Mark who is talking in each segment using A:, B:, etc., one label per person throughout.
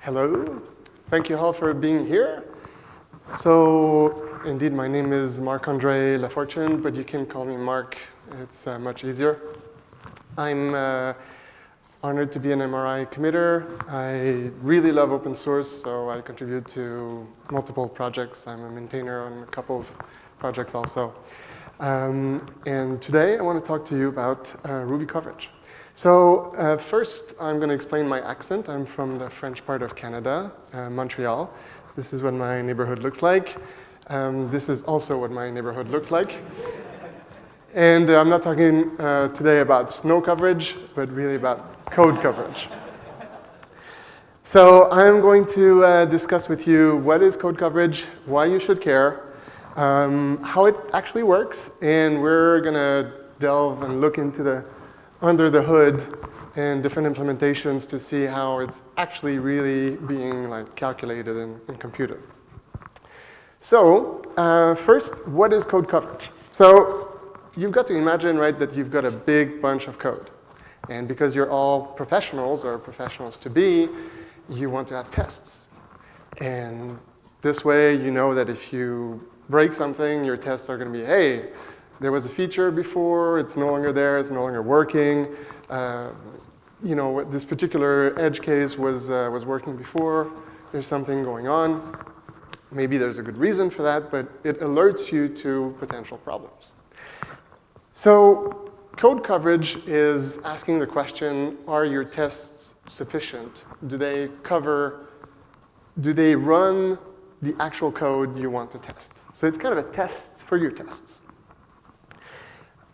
A: Hello. Thank you all for being here. So, indeed, my name is Marc-André Lafortune, but you can call me Marc. It's much easier. I'm honored to be an MRI committer. I really love open source, so I contribute to multiple projects. I'm a maintainer on a couple of projects also. And today, I want to talk to you about Ruby coverage. So first, I'm going to explain my accent. I'm from the French part of Canada, Montreal. This is what my neighborhood looks like. This is also what my neighborhood looks like. And I'm not talking today about snow coverage, but really about code coverage. So I'm going to discuss with you what is code coverage, why you should care, how it actually works, and we're going to delve and look into under the hood and different implementations to see how it's actually really being calculated and computed. So first, what is code coverage? So you've got to imagine, right, that you've got a big bunch of code. And because you're all professionals or professionals to be, you want to have tests. And this way, you know that if you break something, your tests are going to be, hey, there was a feature before, it's no longer there, it's no longer working. You know, this particular edge case was working before, there's something going on. Maybe there's a good reason for that, but it alerts you to potential problems. So code coverage is asking the question, are your tests sufficient? Do they run the actual code you want to test? So it's kind of a test for your tests.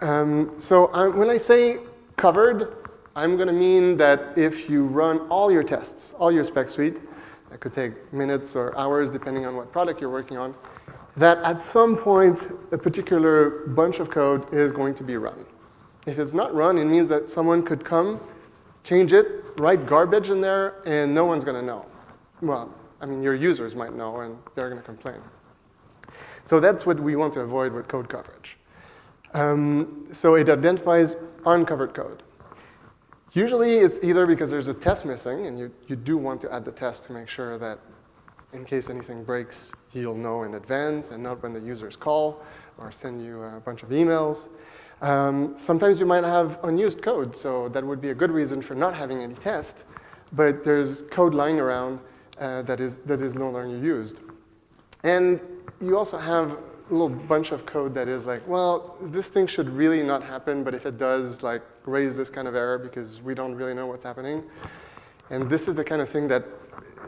A: When I say covered, I'm going to mean that if you run all your tests, all your spec suite, that could take minutes or hours depending on what product you're working on, that at some point a particular bunch of code is going to be run. If it's not run, it means that someone could come, change it, write garbage in there, and no one's going to know. Well, I mean, your users might know, and they're going to complain. So that's what we want to avoid with code coverage. So it identifies uncovered code. Usually it's either because there's a test missing, and you do want to add the test to make sure that in case anything breaks, you'll know in advance and not when the users call or send you a bunch of emails. Sometimes you might have unused code, so that would be a good reason for not having any test, but there's code lying around that is no longer used. And you also have a little bunch of code that is like, well, this thing should really not happen, but if it does, raise this kind of error because we don't really know what's happening. And this is the kind of thing that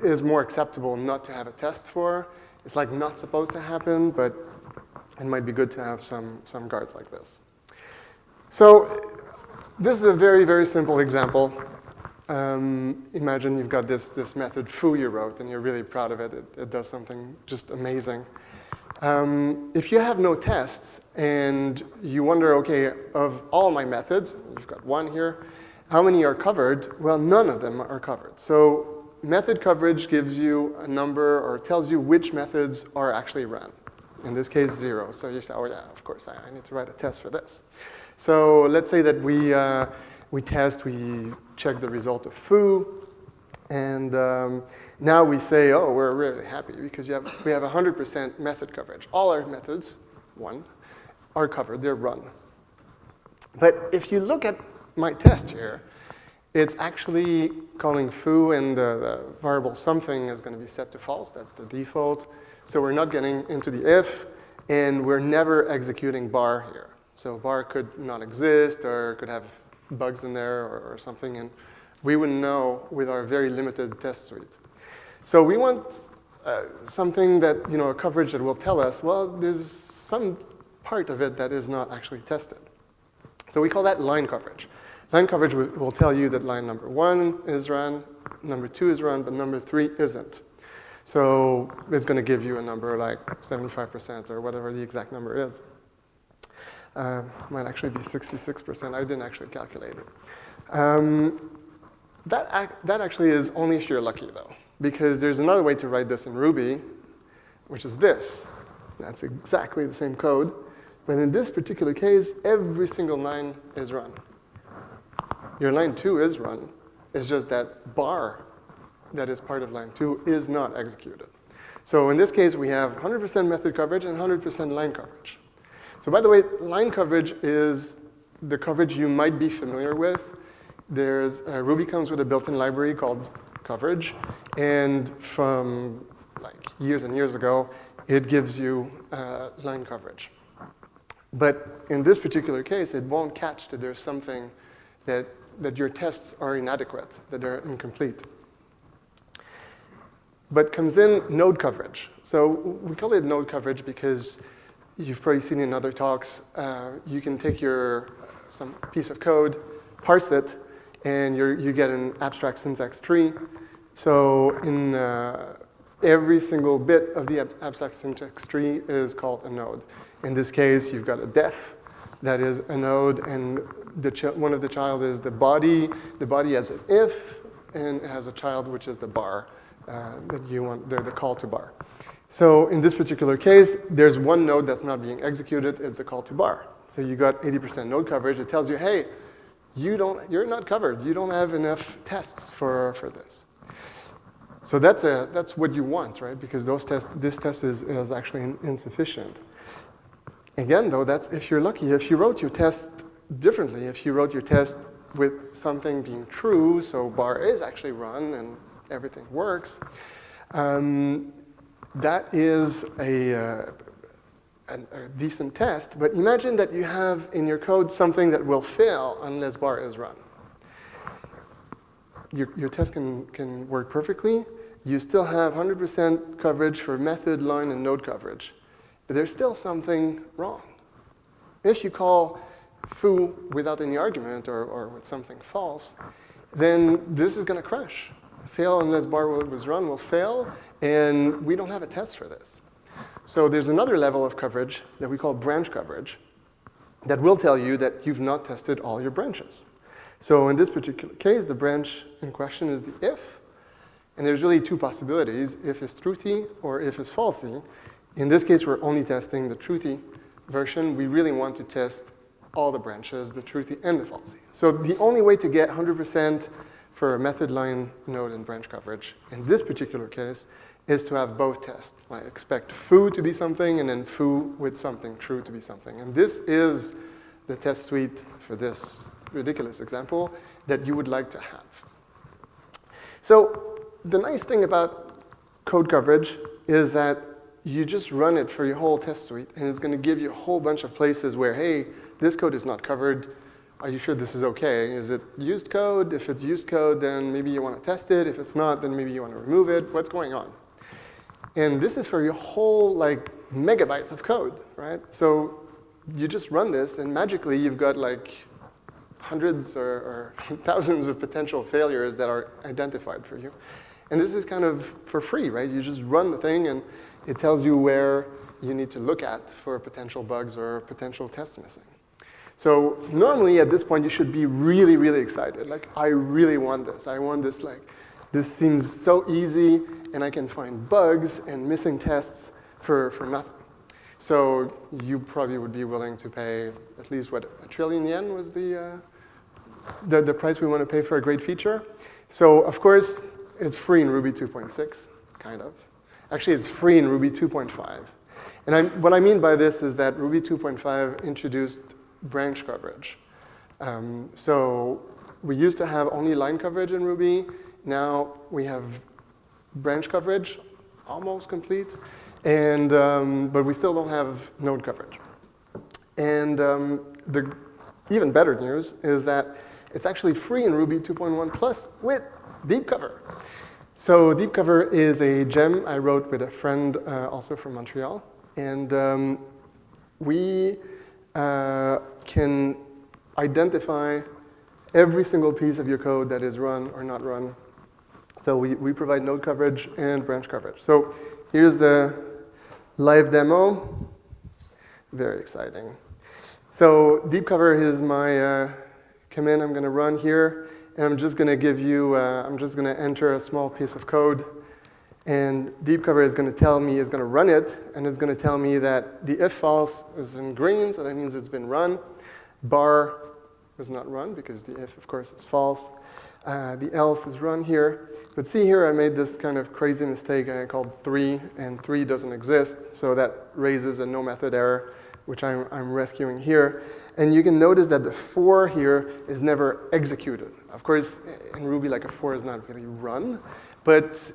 A: is more acceptable not to have a test for. It's not supposed to happen, but it might be good to have some guards like this. So this is a very, very simple example. Imagine you've got this method foo you wrote, and you're really proud of it. It does something just amazing. If you have no tests and you wonder, okay, of all my methods, you've got one here, how many are covered? Well, none of them are covered. So method coverage gives you a number or tells you which methods are actually run. In this case, 0. So you say, oh yeah, of course, I need to write a test for this. So let's say that we check the result of foo. And now we say, oh, we're really happy because we have 100% method coverage. All our methods, are covered, they're run. But if you look at my test here, it's actually calling foo, and the variable something is going to be set to false. That's the default. So we're not getting into the if, and we're never executing bar here. So bar could not exist, or could have bugs in there or something. And we wouldn't know with our very limited test suite. So we want something that, a coverage that will tell us, well, there's some part of it that is not actually tested. So we call that line coverage. Line coverage will tell you that line number 1 is run, number 2 is run, but number 3 isn't. So it's going to give you a number like 75% or whatever the exact number is. Might actually be 66%. I didn't actually calculate it. That actually is only if you're lucky, though, because there's another way to write this in Ruby, which is this. That's exactly the same code, but in this particular case, every single line is run. Your line 2 is run. It's just that bar that is part of line 2 is not executed. So in this case, we have 100% method coverage and 100% line coverage. So by the way, line coverage is the coverage you might be familiar with. Ruby comes with a built-in library called coverage, and from like years and years ago, it gives you line coverage. But in this particular case, it won't catch that there's something that your tests are inadequate, that they're incomplete. But comes in node coverage. So we call it node coverage because you've probably seen in other talks, you can take some piece of code, parse it, and you get an abstract syntax tree. So in every single bit of the abstract syntax tree is called a node. In this case, you've got a def that is a node, and one of the child is the body. The body has an if, and it has a child, which is the bar that you want, the call to bar. So in this particular case, there's one node that's not being executed. It's the call to bar. So you got 80% node coverage. It tells you, hey, you're not covered. You don't have enough tests for this. So that's what you want, right? Because this test is actually insufficient. Again, though, that's if you're lucky. If you wrote your test differently, if you wrote your test with something being true, so bar is actually run and everything works, that is a decent test. But imagine that you have in your code something that will fail unless bar is run. Your test can work perfectly. You still have 100% coverage for method, line, and node coverage. But there's still something wrong. If you call foo without any argument or with something false, then this is going to crash. Fail unless bar was run will fail, and we don't have a test for this. So there's another level of coverage that we call branch coverage that will tell you that you've not tested all your branches. So in this particular case, the branch in question is the if, and there's really two possibilities, if is truthy or if is falsy. In this case, we're only testing the truthy version. We really want to test all the branches, the truthy and the falsy. So the only way to get 100% for method, line, node, and branch coverage in this particular case is to have both tests. Like expect foo to be something and then foo with something true to be something. And this is the test suite for this ridiculous example that you would like to have. So the nice thing about code coverage is that you just run it for your whole test suite, and it's going to give you a whole bunch of places where, hey, this code is not covered. Are you sure this is OK? Is it used code? If it's used code, then maybe you want to test it. If it's not, then maybe you want to remove it. What's going on? And this is for your whole megabytes of code, right? So you just run this, and magically you've got hundreds or thousands of potential failures that are identified for you. And this is kind of for free, right? You just run the thing, and it tells you where you need to look at for potential bugs or potential tests missing. So normally at this point, you should be really, really excited. I really want this. I want this. This seems so easy, and I can find bugs and missing tests for nothing. So you probably would be willing to pay at least, what, 1 trillion yen was the price we want to pay for a great feature. So of course, it's free in Ruby 2.6, kind of. Actually, it's free in Ruby 2.5. And what I mean by this is that Ruby 2.5 introduced branch coverage. So we used to have only line coverage in Ruby. Now we have branch coverage, almost complete. And but we still don't have node coverage. And the even better news is that it's actually free in Ruby 2.1 plus with DeepCover. So DeepCover is a gem I wrote with a friend also from Montreal. And we can identify every single piece of your code that is run or not run. So we provide node coverage and branch coverage. So here's the live demo. Very exciting. So DeepCover is my command I'm going to run here. And I'm just going to give you, I'm just going to enter a small piece of code. And DeepCover is going to tell me, is going to run it, and it's going to tell me that the if false is in green, so that means it's been run. Bar is not run, because the if, of course, is false. The else is run here. But see here, I made this kind of crazy mistake I called 3, and 3 doesn't exist. So that raises a no method error, which I'm rescuing here. And you can notice that the 4 here is never executed. Of course, in Ruby, like a 4 is not really run. But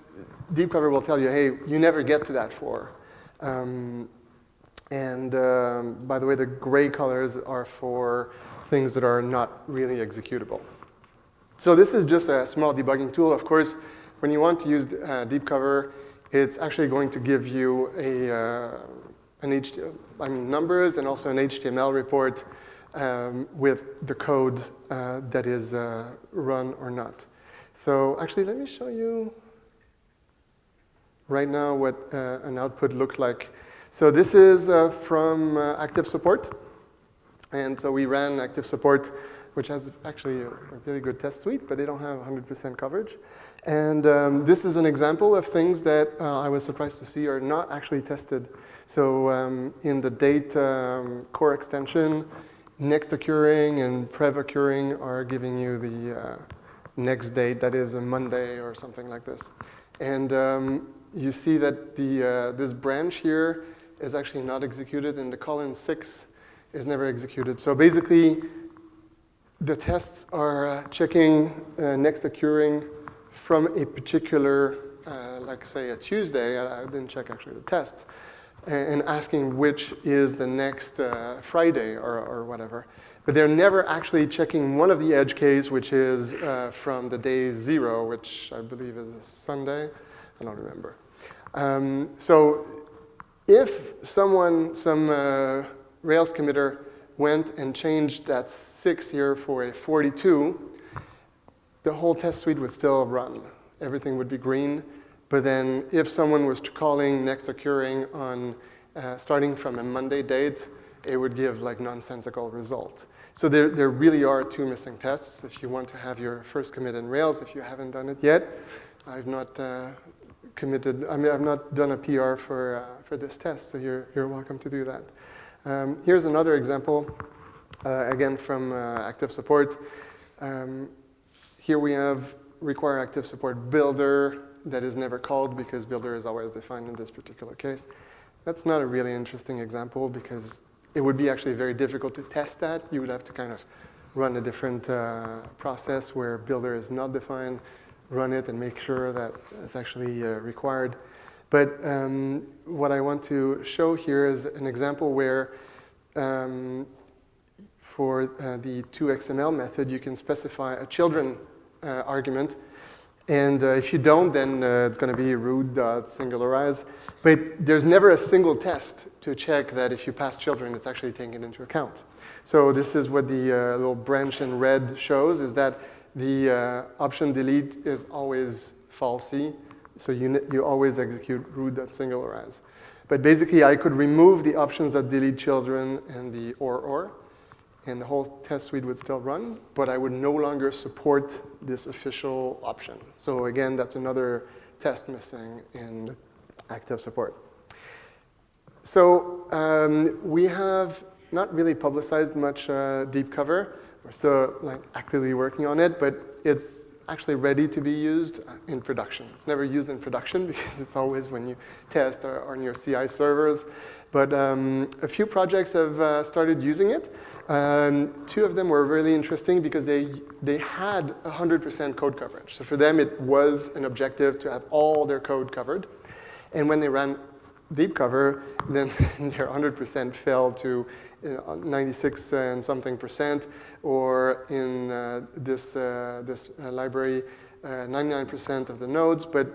A: DeepCover will tell you, hey, you never get to that 4. By the way, the gray colors are for things that are not really executable. So this is just a small debugging tool. Of course, when you want to use DeepCover, it's actually going to give you numbers and also an HTML report with the code that is run or not. So actually, let me show you right now what an output looks like. So this is from active support. And so we ran active support, which has actually a really good test suite, but they don't have 100% coverage. And this is an example of things that I was surprised to see are not actually tested. So in the date core extension, next occurring and prev occurring are giving you the next date, that is a Monday or something like this. And you see that this branch here is actually not executed, and the colon 6 is never executed. So basically, the tests are checking next occurring from a particular, like say a Tuesday, I didn't check actually the tests, and asking which is the next Friday or whatever. But they're never actually checking one of the edge case, which is from the day 0, which I believe is a Sunday. I don't remember. So if some Rails committer went and changed that 6 here for a 42, the whole test suite would still run. Everything would be green. But then if someone was calling next occurring on starting from a Monday date, it would give like nonsensical result. So there really are 2 missing tests if you want to have your first commit in Rails. If you haven't done it yet, I've not I've not done a PR for this test, so you're welcome to do that. Here's another example, again from active support. Here we have require active support builder that is never called because builder is always defined in this particular case. That's not a really interesting example because it would be actually very difficult to test that. You would have to kind of run a different process where builder is not defined, run it and make sure that it's actually required. But what I want to show here is an example where for the toXML method, you can specify a children argument. And if you don't, then it's going to be root.singularize. But there's never a single test to check that if you pass children, it's actually taken into account. So this is what the little branch in red shows, is that the option delete is always falsy. So you always execute root.singularize. But basically, I could remove the options that delete children and the or, and the whole test suite would still run, but I would no longer support this official option. So again, that's another test missing in active support. So we have not really publicized much DeepCover. We're still actively working on it, but it's actually ready to be used in production. It's never used in production because it's always when you test or on your CI servers. But a few projects have started using it. 2 of them were really interesting because they had 100% code coverage. So for them, it was an objective to have all their code covered. And when they ran DeepCover, then their 100% fell to 96 and something percent, or in this library, 99% of the nodes, but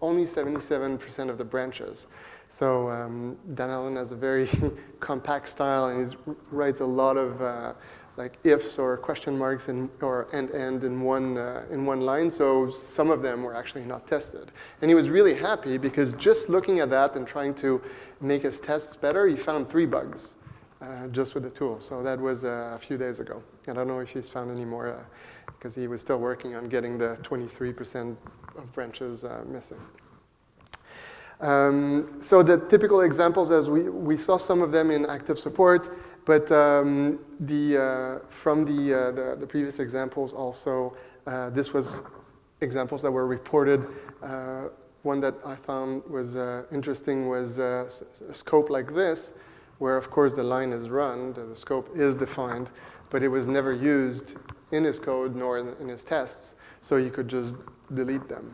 A: only 77% of the branches. So Dan Allen has a very compact style, and he writes a lot of ifs or question marks or end in one line. So some of them were actually not tested, and he was really happy because just looking at that and trying to make his tests better, he found 3 bugs. Just with the tool. So that was a few days ago. I don't know if he's found any more because he was still working on getting the 23% of branches missing. So the typical examples, as we saw some of them in active support, but from the previous examples also, This was examples that were reported. One that I found was interesting was a scope like this, where of course the line is run, the scope is defined, but it was never used in his code nor in his tests, so you could just delete them.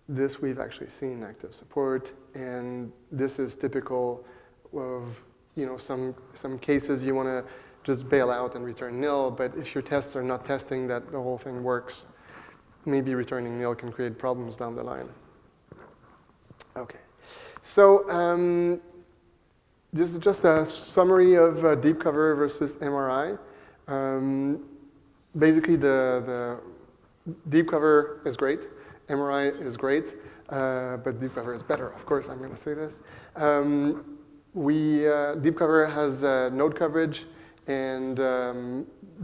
A: This we've actually seen active support, and this is typical of some cases you want to just bail out and return nil, but if your tests are not testing that the whole thing works, maybe returning nil can create problems down the line. Okay, so this is just a summary of DeepCover versus MRI. Basically, the DeepCover is great, MRI is great, but DeepCover is better, of course, I'm going to say this. DeepCover has node coverage and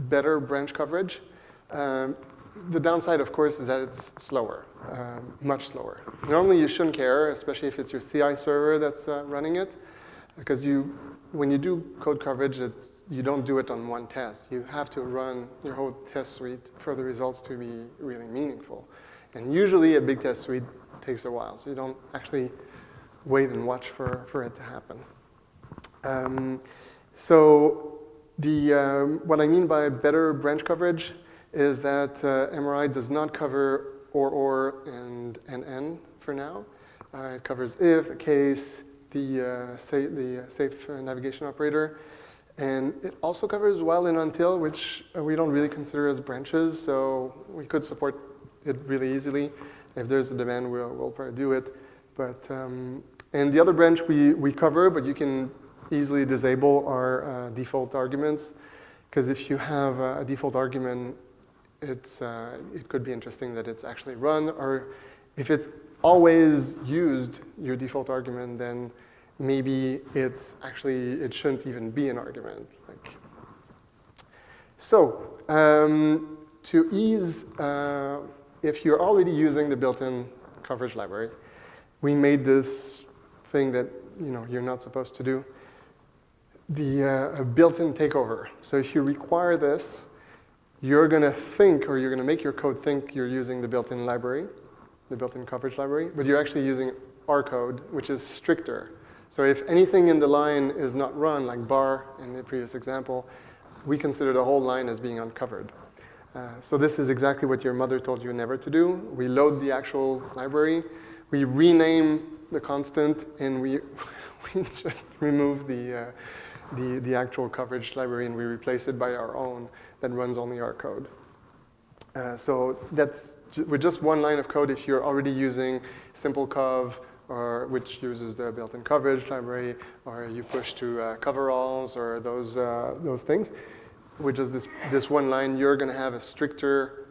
A: better branch coverage. The downside, of course, is that it's slower, much slower. Normally, you shouldn't care, especially if it's your CI server that's running it, because when you do code coverage, you don't do it on one test. You have to run your whole test suite for the results to be really meaningful. And usually, a big test suite takes a while, so you don't actually wait and watch for it to happen. What I mean by better branch coverage is that MRI does not cover or and n for now. It covers if, the case, the safe navigation operator, and it also covers while and until, which we don't really consider as branches, so we could support it really easily. If there's a demand, we'll probably do it. But and the other branch we cover, but you can easily disable our default arguments, because if you have a default argument, it could be interesting that it's actually run, or if it's always used, your default argument, then maybe it shouldn't even be an argument. So to ease, if you're already using the built-in coverage library, we made this thing that you're not supposed to do, the built-in takeover. So if you require this, you're going to think, or you're going to make your code think you're using the built-in library, the built-in coverage library, but you're actually using our code, which is stricter. So if anything in the line is not run, like bar in the previous example, we consider the whole line as being uncovered. So this is exactly what your mother told you never to do. We load the actual library, we rename the constant, and we just remove the actual coverage library, and we replace it by our own that runs only our code. So that's with just one line of code. If you're already using simplecov, which uses the built-in coverage library, or you push to coveralls or those things, with just this one line, you're going to have a stricter,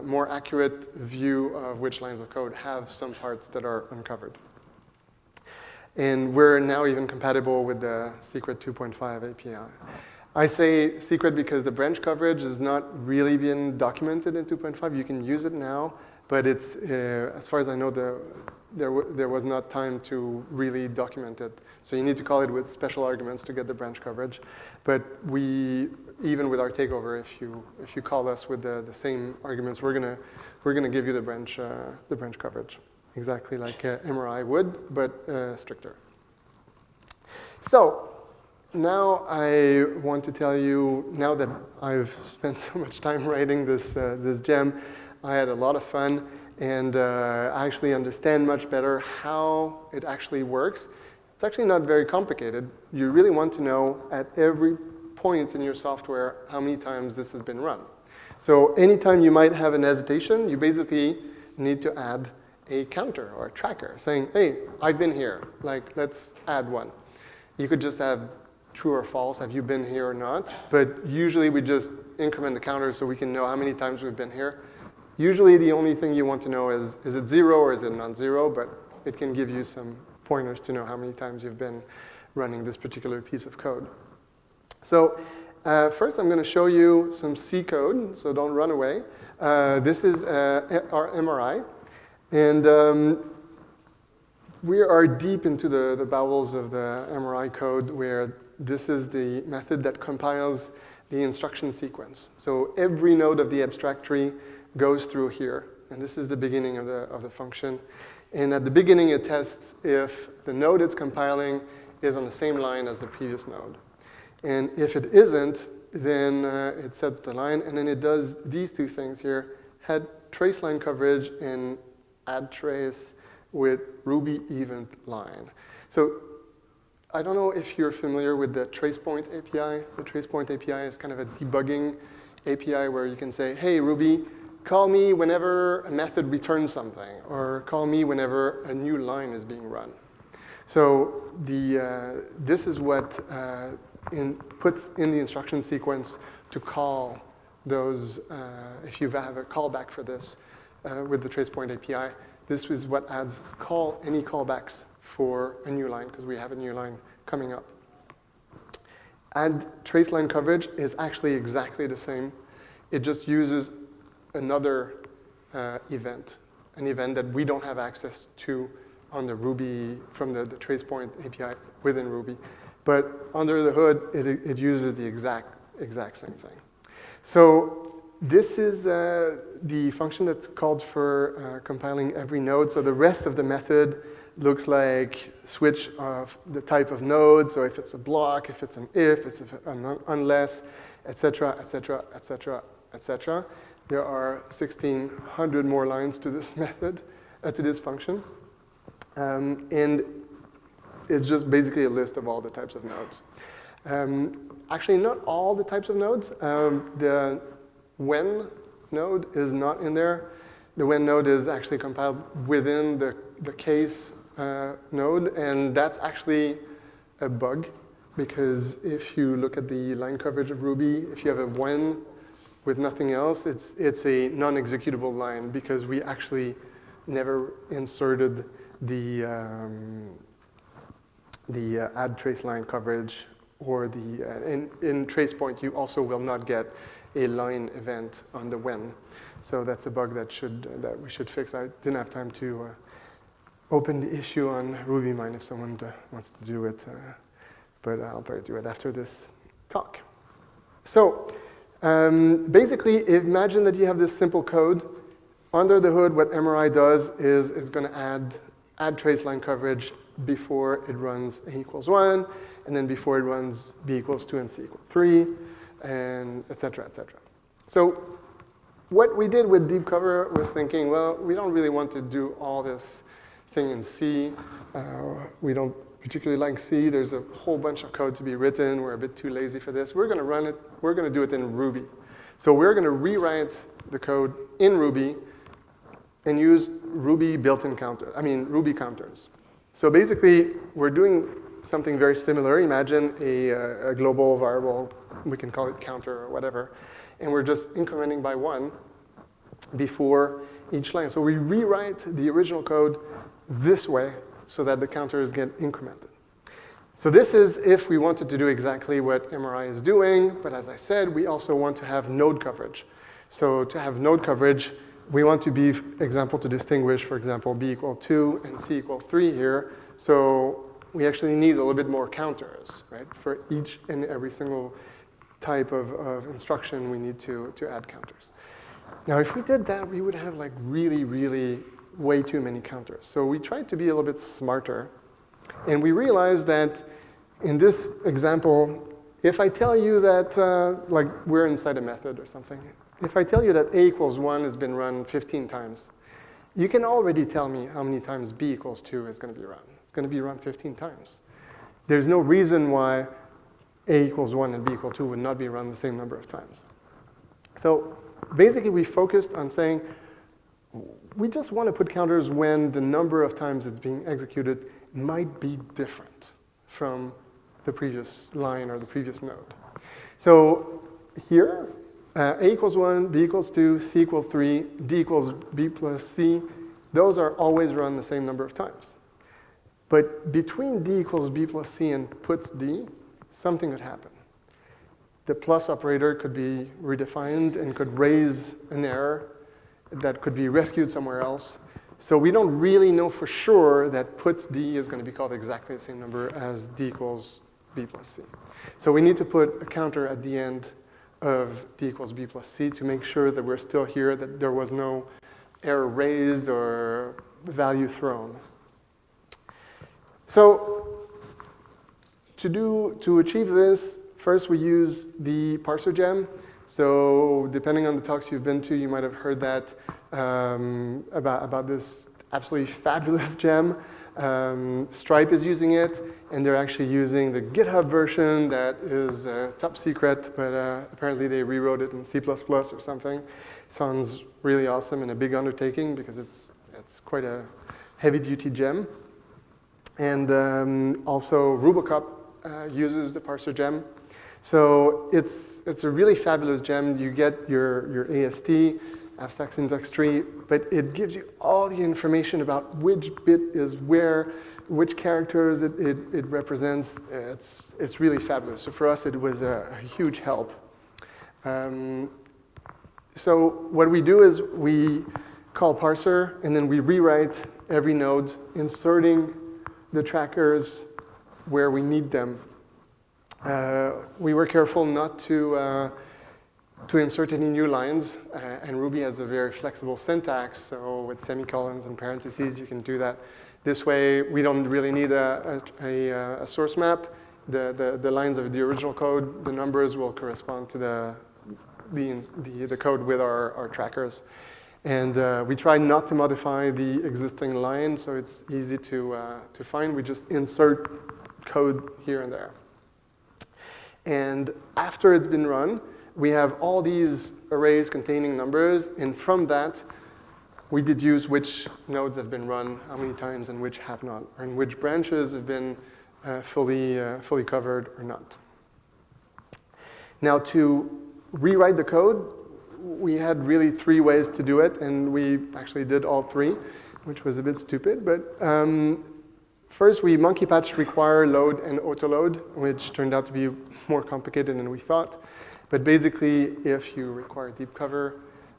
A: more accurate view of which lines of code have some parts that are uncovered. And we're now even compatible with the Secret 2.5 API. I say secret because the branch coverage has not really been documented in 2.5. You can use it now, but it's, as far as I know, there was not time to really document it. So you need to call it with special arguments to get the branch coverage. But even with our takeover, if you call us with the same arguments, we're gonna give you the branch coverage, exactly like MRI would, but stricter. So now I want to tell you, now that I've spent so much time writing this gem, I had a lot of fun, and I actually understand much better how it actually works. It's actually not very complicated. You really want to know at every point in your software how many times this has been run. So anytime you might have an hesitation, you basically need to add a counter or a tracker saying, hey, I've been here, like let's add one. You could just have true or false, have you been here or not? But usually we just increment the counter so we can know how many times we've been here. Usually the only thing you want to know is it 0 or is it non-zero, but it can give you some pointers to know how many times you've been running this particular piece of code. So first I'm going to show you some C code, so don't run away. This is our MRI, and we are deep into the bowels of the MRI code, where this is the method that compiles the instruction sequence. So every node of the abstract tree goes through here, and this is the beginning of the function. And at the beginning, it tests if the node it's compiling is on the same line as the previous node. And if it isn't, then it sets the line, and then it does these two things here, head trace line coverage and add trace with Ruby event line. So I don't know if you're familiar with the tracepoint API. The tracepoint API is kind of a debugging API where you can say, hey, Ruby, call me whenever a method returns something, or call me whenever a new line is being run. So this is what puts in the instruction sequence to call those, if you have a callback for this with the tracepoint API, this is what adds any callbacks for a new line, because we have a new line coming up. Add trace line coverage is actually exactly the same. It just uses another event, an event that we don't have access to on the Ruby, from the tracepoint API within Ruby. But under the hood, it uses the exact same thing. So this is the function that's called for compiling every node. So the rest of the method looks like switch of the type of node. So if it's a block, if it's an if, it's an unless, et cetera, et cetera, et cetera, et cetera. There are 1,600 more lines to this method, to this function. And it's just basically a list of all the types of nodes. Actually, not all the types of nodes. The when node is not in there. The when node is actually compiled within the case node, and that's actually a bug, because if you look at the line coverage of Ruby, if you have a when with nothing else, it's a non-executable line, because we actually never inserted the add trace line coverage, or in tracepoint, you also will not get a line event on the when. So that's a bug that we should fix. I didn't have time to open the issue on RubyMine if someone wants to do it, but I'll probably do it after this talk. So basically, imagine that you have this simple code. Under the hood, what MRI does is it's going to add trace line coverage before it runs A equals 1, and then before it runs B equals 2 and C equals 3, and et cetera, et cetera. So what we did with DeepCover was thinking, well, we don't really want to do all this thing in C. We don't particularly like C. There's a whole bunch of code to be written. We're a bit too lazy for this. We're going to run it. We're going to do it in Ruby. So we're going to rewrite the code in Ruby and use Ruby built-in Ruby counters. So basically, we're doing something very similar. Imagine a global variable, we can call it counter or whatever, and we're just incrementing by 1 before each line. So we rewrite the original code this way so that the counters get incremented. So this is if we wanted to do exactly what MRI is doing, but as I said, we also want to have node coverage. So to have node coverage, we want to be, to distinguish, for example, B equal 2 and C equal 3 here. So we actually need a little bit more counters, right? For each and every single type of instruction, we need to add counters. Now, if we did that, we would have like really, really way too many counters. So we tried to be a little bit smarter. And we realized that in this example, if I tell you that, like we're inside a method or something, if I tell you that A equals 1 has been run 15 times, you can already tell me how many times B equals 2 is going to be run. It's going to be run 15 times. There's no reason why A equals 1 and B equals 2 would not be run the same number of times. So basically, we focused on saying, we just want to put counters when the number of times it's being executed might be different from the previous line or the previous node. So here, A equals 1, B equals 2, C equals 3, D equals B plus C, those are always run the same number of times. But between D equals B plus C and puts D, something could happen. The plus operator could be redefined and could raise an error that could be rescued somewhere else. So we don't really know for sure that puts D is going to be called exactly the same number as D equals B plus C. So we need to put a counter at the end of d equals b plus c to make sure that we're still here, that there was no error raised or value thrown. So to achieve this, first we use the parser gem. So depending on the talks you've been to, you might have heard that about this absolutely fabulous gem. Stripe is using it, and they're actually using the GitHub version that is top secret, but apparently they rewrote it in C++ or something. Sounds really awesome and a big undertaking because it's quite a heavy-duty gem. And also RubyKaigi uses the parser gem. So it's a really fabulous gem. You get your AST, abstract syntax tree, but it gives you all the information about which bit is where, which characters it represents. It's really fabulous. So for us, it was a huge help. So what we do is we call parser, and then we rewrite every node, inserting the trackers where we need them. We were careful not to insert any new lines, and Ruby has a very flexible syntax, so with semicolons and parentheses, you can do that. This way, we don't really need a source map. The lines of the original code, the numbers will correspond to the code with our trackers. And we try not to modify the existing line, so it's easy to find. We just insert code here and there. And after it's been run, we have all these arrays containing numbers, and from that, we deduce which nodes have been run, how many times, and which have not, and which branches have been fully covered or not. Now, to rewrite the code, we had really 3 ways to do it, and we actually did all 3, which was a bit stupid. But first, we monkey patched require, load, and autoload, which turned out to be more complicated than we thought. But basically, if you require DeepCover,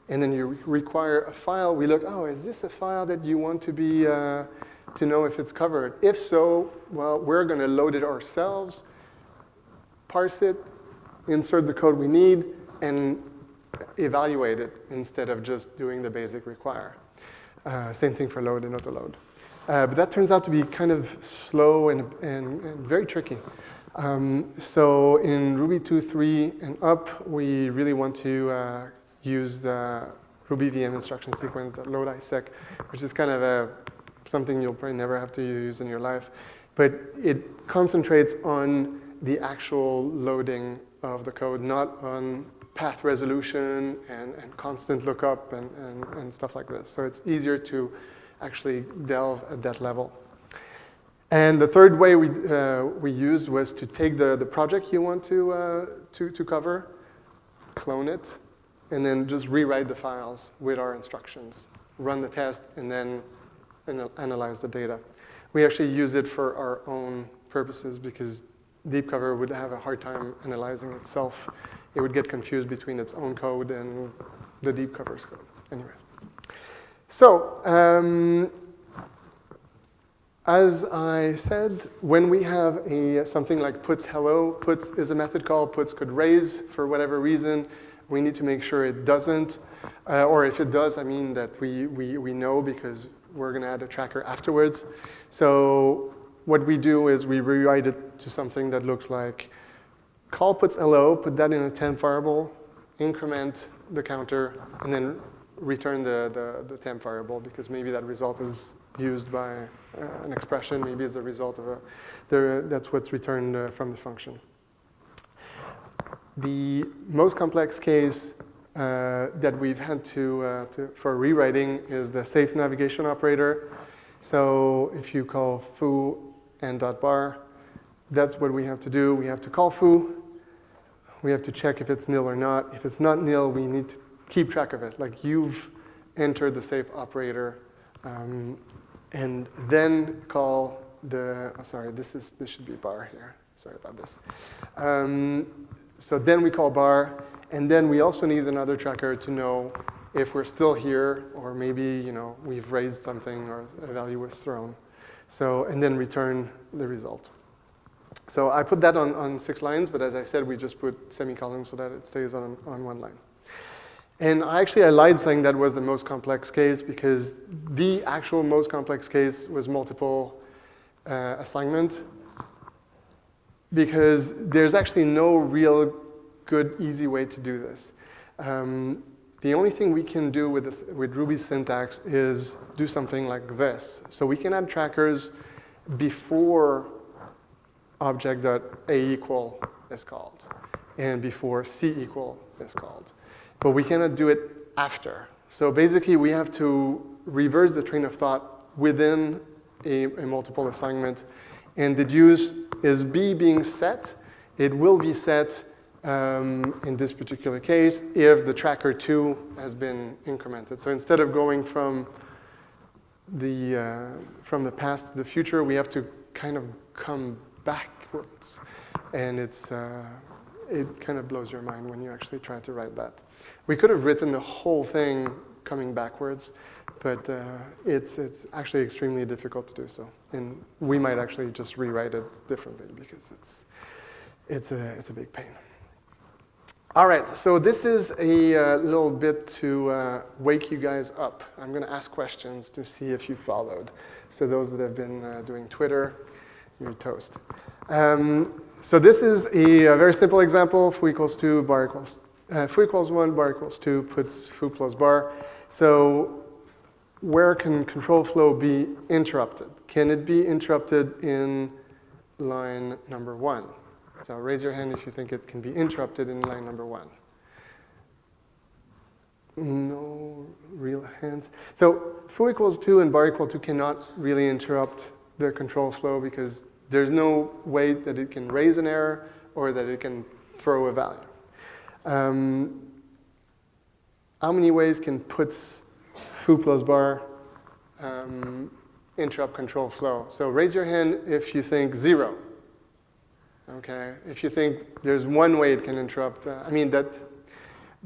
A: and then you require a file, we look, oh, is this a file that you want to be to know if it's covered? If so, well, we're going to load it ourselves, parse it, insert the code we need, and evaluate it instead of just doing the basic require. Same thing for load and autoload. But that turns out to be kind of slow and very tricky. So in Ruby 2.3 and up, we really want to use the Ruby VM instruction sequence, that load isec, which is kind of something you'll probably never have to use in your life. But it concentrates on the actual loading of the code, not on path resolution and constant lookup and stuff like this. So it's easier to actually delve at that level. And the third way we used was to take the project you want to cover, clone it, and then just rewrite the files with our instructions, run the test, and then analyze the data. We actually use it for our own purposes because DeepCover would have a hard time analyzing itself. It would get confused between its own code and the DeepCover's code. Anyway. So, as I said, when we have something like puts hello, puts is a method call, puts could raise for whatever reason, we need to make sure it doesn't. Or if it does, I mean that we know because we're going to add a tracker afterwards. So what we do is we rewrite it to something that looks like call puts hello, put that in a temp variable, increment the counter, and then return the temp variable because maybe that result is used by an expression, maybe as a result of that's what's returned from the function. The most complex case that we've had for rewriting is the safe navigation operator. So if you call foo and .bar, that's what we have to do. We have to call foo. We have to check if it's nil or not. If it's not nil, we need to keep track of it. Like you've entered the safe operator, and then call the. Oh, sorry, this should be bar here. Sorry about this. So then we call bar, and then we also need another tracker to know if we're still here, or maybe we've raised something or a value was thrown. So and then return the result. So I put that on 6 lines, but as I said, we just put semicolons so that it stays on 1 line. And actually, I lied saying that was the most complex case because the actual most complex case was multiple assignment, because there's actually no real good, easy way to do this. The only thing we can do with Ruby's syntax is do something like this. So we can add trackers before object.a equal is called and before c equal is called. But we cannot do it after. So basically, we have to reverse the train of thought within a multiple assignment. And deduce, is b being set? It will be set in this particular case if the tracker 2 has been incremented. So instead of going from the past to the future, we have to kind of come backwards. And it kind of blows your mind when you actually try to write that. We could have written the whole thing coming backwards, but it's actually extremely difficult to do so. And we might actually just rewrite it differently because it's a big pain. All right, so this is a little bit to wake you guys up. I'm going to ask questions to see if you followed. So those that have been doing Twitter, you're toast. So this is a very simple example. Foo equals 2, bar equals foo equals 1, bar equals 2, puts foo plus bar. So where can control flow be interrupted? Can it be interrupted in line number 1? So raise your hand if you think it can be interrupted in line number 1. No real hands. So foo equals 2 and bar equal 2 cannot really interrupt the control flow because there's no way that it can raise an error or that it can throw a value. How many ways can puts foo plus bar interrupt control flow? So raise your hand if you think 0. Okay, if you think there's one way it can interrupt, I mean that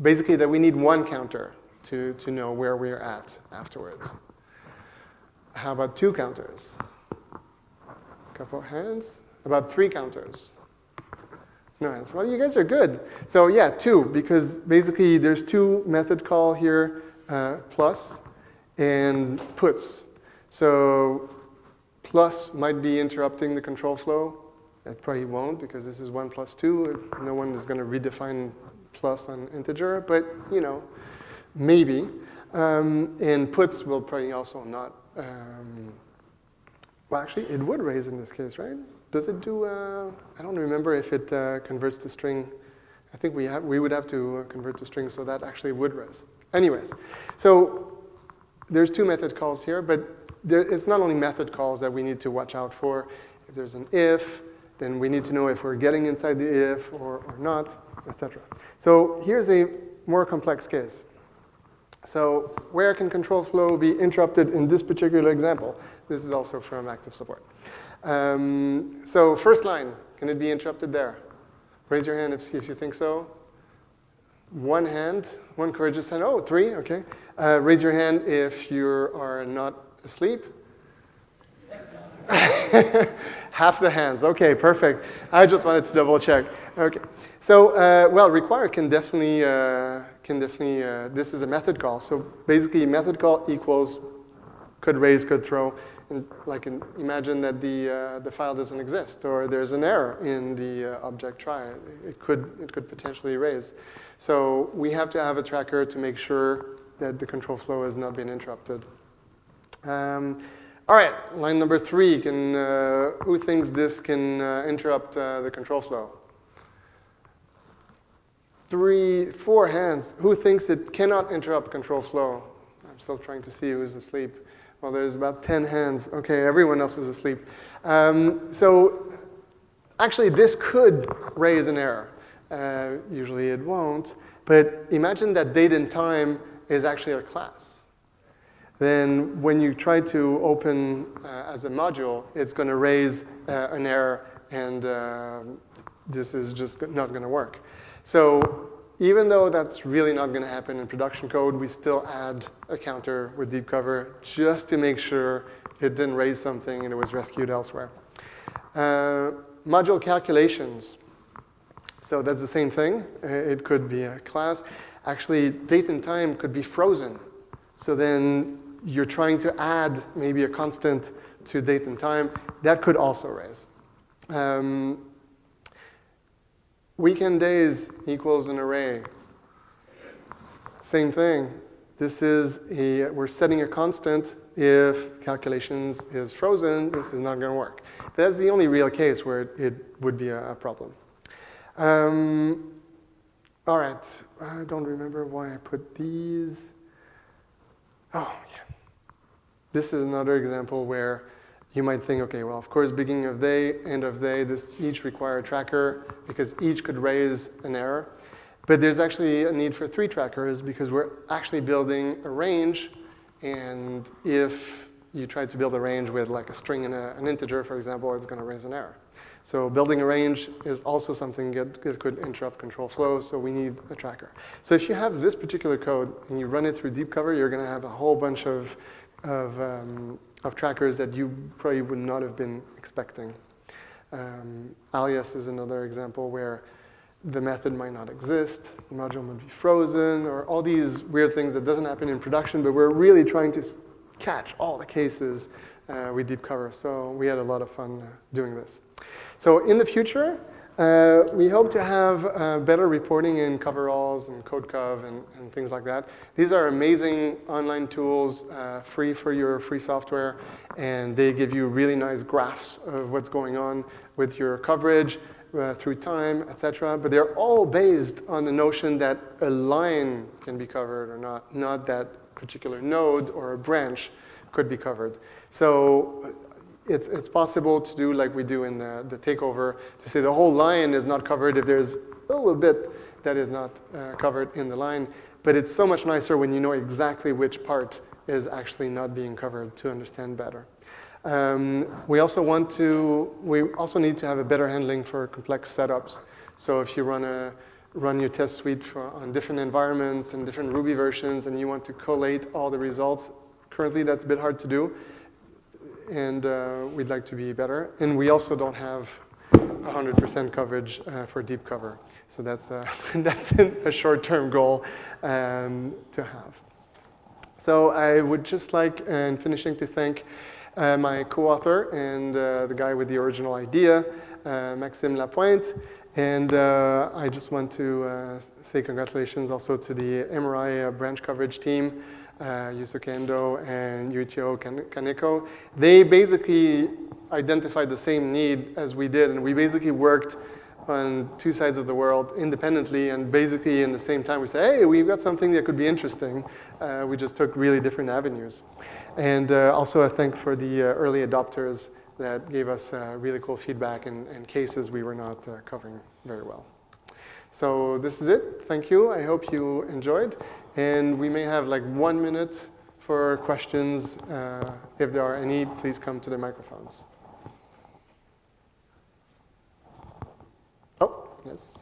A: basically that we need one counter to know where we're at afterwards. How about 2 counters? Couple of hands. About 3 counters? No hands. Well, you guys are good. So yeah, 2, because basically there's 2 method call here, plus and puts. So plus might be interrupting the control flow. It probably won't because this is 1 plus 2. No one is going to redefine plus on integer, but you know, maybe. And puts will probably also not. Well, actually, it would raise in this case, right? Does it do? I don't remember if it converts to string. I think we would have to convert to string, so that actually would raise. Anyways, so there's 2 method calls here, but it's not only method calls that we need to watch out for. If there's an if, then we need to know if we're getting inside the if or not, etc. So here's a more complex case. So where can control flow be interrupted in this particular example? This is also from active support. So first line, can it be interrupted there? Raise your hand if you think so. 1 hand, 1 courageous hand. Oh, 3, okay. Raise your hand if you are not asleep. Half the hands. Okay, perfect. I just wanted to double check. Okay. So, well, require can definitely, this is a method call. So basically, method call equals could raise, could throw. And imagine that the file doesn't exist, or there's an error in the object try. It could potentially raise. So we have to have a tracker to make sure that the control flow has not been interrupted. All right, line number 3. Who thinks this can interrupt the control flow? 3, 4 hands. Who thinks it cannot interrupt control flow? I'm still trying to see who's asleep. Well, there's about 10 hands. Okay, everyone else is asleep. So actually, this could raise an error. Usually it won't. But imagine that date and time is actually a class. Then when you try to open as a module, it's going to raise an error, and this is just not going to work. So even though that's really not going to happen in production code, we still add a counter with DeepCover just to make sure it didn't raise something and it was rescued elsewhere. module calculations. So that's the same thing. It could be a class. Actually, date and time could be frozen. So then you're trying to add maybe a constant to date and time. That could also raise. Weekend days equals an array. Same thing. This is we're setting a constant. If calculations is frozen, this is not going to work. That's the only real case where it would be a problem. All right, I don't remember why I put these. Oh, yeah. This is another example where you might think, okay, well, of course, beginning of day, end of day, this each require a tracker because each could raise an error. But there's actually a need for 3 trackers because we're actually building a range. And if you try to build a range with like a string and an integer, for example, it's going to raise an error. So building a range is also something that could interrupt control flow, so we need a tracker. So if you have this particular code and you run it through DeepCover, you're going to have a whole bunch of trackers that you probably would not have been expecting. Alias is another example where the method might not exist, the module might be frozen, or all these weird things that doesn't happen in production, but we're really trying to catch all the cases with DeepCover. So we had a lot of fun doing this. So in the future, we hope to have better reporting in coveralls and CodeCov and things like that. These are amazing online tools, free for your free software, and they give you really nice graphs of what's going on with your coverage through time, etc. But they're all based on the notion that a line can be covered or not that particular node or a branch could be covered. So it's possible to do like we do in the takeover, to say the whole line is not covered if there's a little bit that is not covered in the line. But it's so much nicer when you know exactly which part is actually not being covered to understand better. We also need to have a better handling for complex setups. So if you run your test suite on different environments and different Ruby versions and you want to collate all the results, currently that's a bit hard to do. And we'd like to be better. And we also don't have 100% coverage for DeepCover. So that's a short-term goal to have. So I would just like, in finishing, to thank my co-author and the guy with the original idea, Maxime Lapointe. And I just want to say congratulations also to the MRI branch coverage team, Yusuke Endo and Yuichiro Kaneko. They basically identified the same need as we did, and we basically worked on 2 sides of the world independently, and basically in the same time we said, hey, we've got something that could be interesting. We just took really different avenues. And also a thank for the early adopters that gave us really cool feedback and cases we were not covering very well. So this is it. Thank you. I hope you enjoyed. And we may have like 1 minute for questions. If there are any, please come to the microphones. Oh, yes.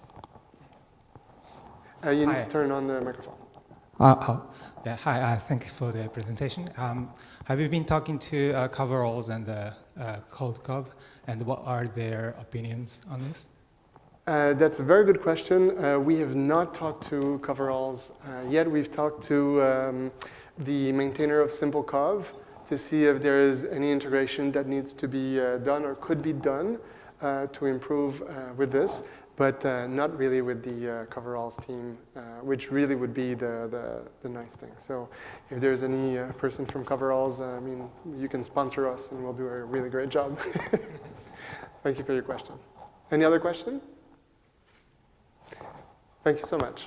A: You need to turn on the microphone.
B: Yeah, hi, thank you for the presentation. Have you been talking to coveralls and CodeCov, and what are their opinions on this?
A: That's a very good question. We have not talked to coveralls yet. We've talked to the maintainer of SimpleCov to see if there is any integration that needs to be done or could be done to improve with this, but not really with the coveralls team, which really would be the nice thing. So if there's any person from coveralls, I mean, you can sponsor us and we'll do a really great job. Thank you for your question. Any other question? Thank you so much.